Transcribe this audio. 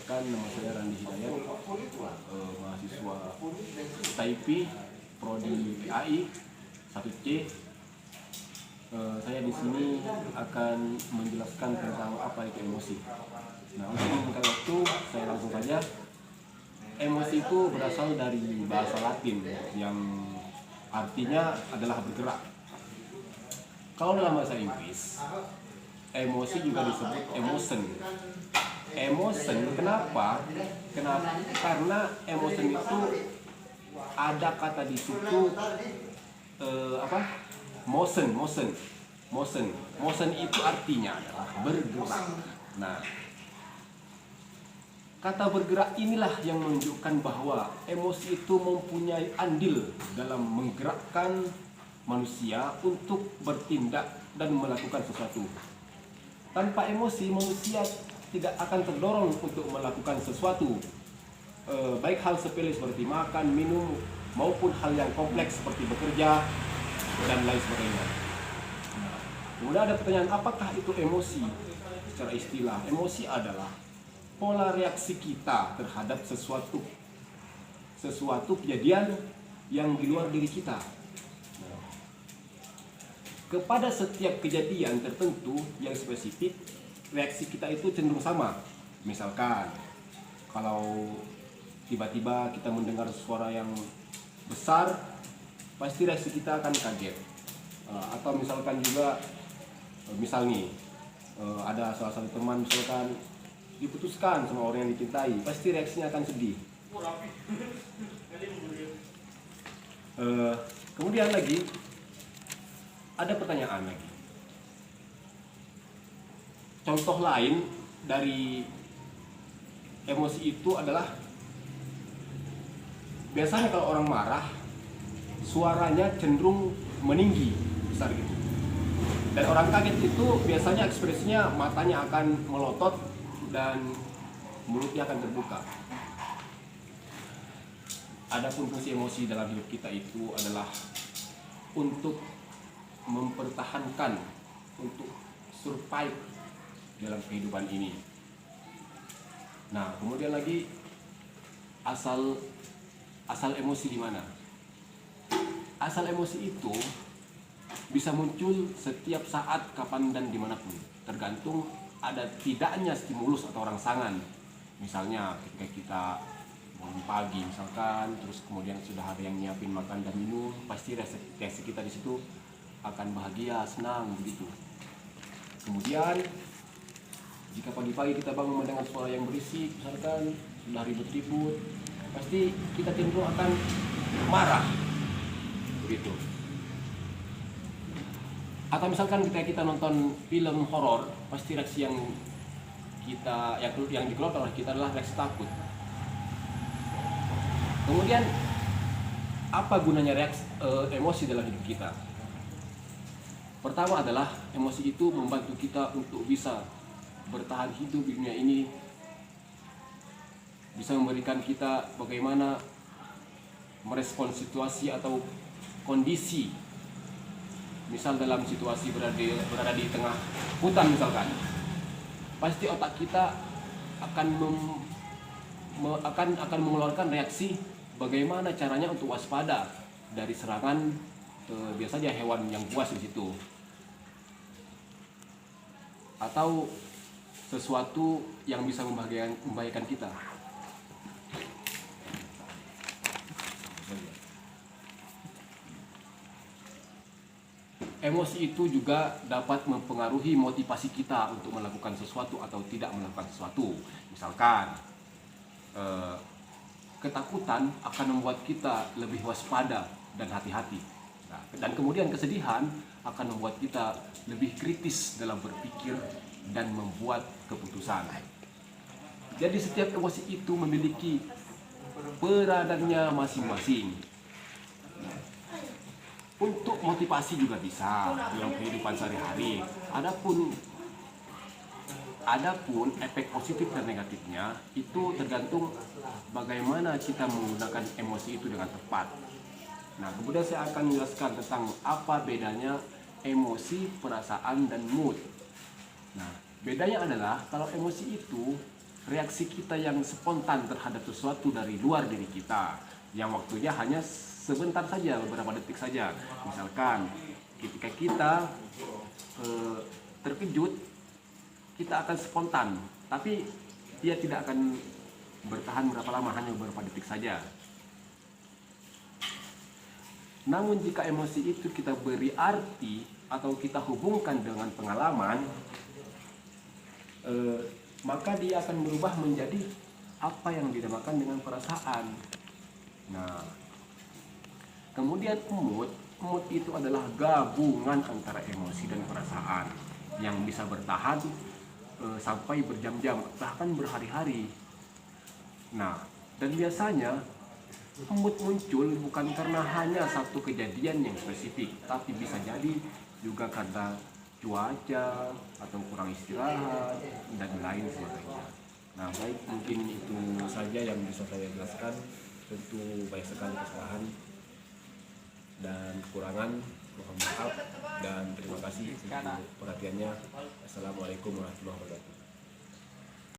Perkenalkan, nama saya Randi Hidayat, mahasiswa TAIPI, Prodi PAI 1C. Saya di sini akan menjelaskan tentang apa itu emosi. Nah, untuk membuka waktu, saya langsung saja. Emosi itu berasal dari bahasa Latin yang artinya adalah bergerak. Kalau dalam bahasa Inggris, emosi juga disebut emotion. Emotion, kenapa? Karena emotion itu ada kata di situ motion itu artinya adalah bergerak. Nah, kata bergerak inilah yang menunjukkan bahwa emosi itu mempunyai andil dalam menggerakkan manusia untuk bertindak dan melakukan sesuatu. Tanpa emosi, manusia tidak akan terdorong untuk melakukan sesuatu, baik hal sepele seperti makan, minum, maupun hal yang kompleks seperti bekerja dan lain sebagainya. Kemudian ada pertanyaan, apakah itu emosi? Secara istilah, emosi adalah pola reaksi kita terhadap sesuatu kejadian yang di luar diri kita. Kepada setiap kejadian tertentu yang spesifik, reaksi kita itu cenderung sama. Misalkan, kalau tiba-tiba kita mendengar suara yang besar, pasti reaksi kita akan kaget. Atau misalkan juga, ada salah satu teman misalkan diputuskan sama orang yang dicintai, pasti reaksinya akan sedih. Kemudian lagi, ada pertanyaan lagi. Contoh lain dari emosi itu adalah, biasanya kalau orang marah, suaranya cenderung meninggi, besar gitu. Dan orang kaget itu biasanya ekspresinya matanya akan melotot dan mulutnya akan terbuka. Adapun fungsi emosi dalam hidup kita itu adalah untuk mempertahankan, untuk survive dalam kehidupan ini. Nah, kemudian lagi, asal emosi di mana? Asal emosi itu bisa muncul setiap saat, kapan dan dimanapun, tergantung ada tidaknya stimulus atau rangsangan. Misalnya ketika kita bangun pagi misalkan, terus kemudian sudah ada yang nyiapin makan dan minum, pasti reaksi kita di situ akan bahagia, senang begitu. Kemudian jika pagi-pagi kita bangun mendengar suara yang berisik, misalkan sudah ribut-ribut, pasti kita cenderung akan marah begitu. Atau misalkan ketika kita nonton film horor, pasti reaksi yang dikeluarkan oleh kita adalah reaksi takut. Kemudian apa gunanya emosi dalam hidup kita? Pertama adalah, emosi itu membantu kita untuk bisa bertahan hidup di dunia ini, bisa memberikan kita bagaimana merespon situasi atau kondisi. Misal dalam situasi berada di tengah hutan misalkan, pasti otak kita akan mengeluarkan reaksi bagaimana caranya untuk waspada dari serangan biasanya hewan yang buas di situ, atau sesuatu yang bisa membahayakan kita. Emosi itu juga dapat mempengaruhi motivasi kita untuk melakukan sesuatu atau tidak melakukan sesuatu. Misalkan, ketakutan akan membuat kita lebih waspada dan hati-hati. Nah, dan kemudian kesedihan akan membuat kita lebih kritis dalam berpikir dan membuat keputusan. Jadi setiap emosi itu memiliki peranannya masing-masing. Untuk motivasi juga bisa dalam kehidupan sehari-hari. Adapun efek positif dan negatifnya itu tergantung bagaimana kita menggunakan emosi itu dengan tepat. Nah, kemudian saya akan menjelaskan tentang apa bedanya emosi, perasaan, dan mood. Nah, bedanya adalah kalau emosi itu reaksi kita yang spontan terhadap sesuatu dari luar diri kita, yang waktunya hanya sebentar saja, beberapa detik saja. Misalkan ketika kita terkejut, kita akan spontan, tapi dia tidak akan bertahan berapa lama, hanya beberapa detik saja. Namun jika emosi itu kita beri arti atau kita hubungkan dengan pengalaman, maka dia akan berubah menjadi apa yang dinamakan dengan perasaan. Nah, kemudian mood itu adalah gabungan antara emosi dan perasaan yang bisa bertahan sampai berjam-jam, bahkan berhari-hari. Nah, dan biasanya mood muncul bukan karena hanya satu kejadian yang spesifik, tapi bisa jadi juga karena cuaca atau kurang istirahat dan lain sebagainya. Nah, baik, mungkin itu saja yang bisa saya jelaskan. Tentu banyak sekali kesalahan dan kekurangan, mohon maaf dan terima kasih untuk perhatiannya. Assalamualaikum warahmatullahi wabarakatuh.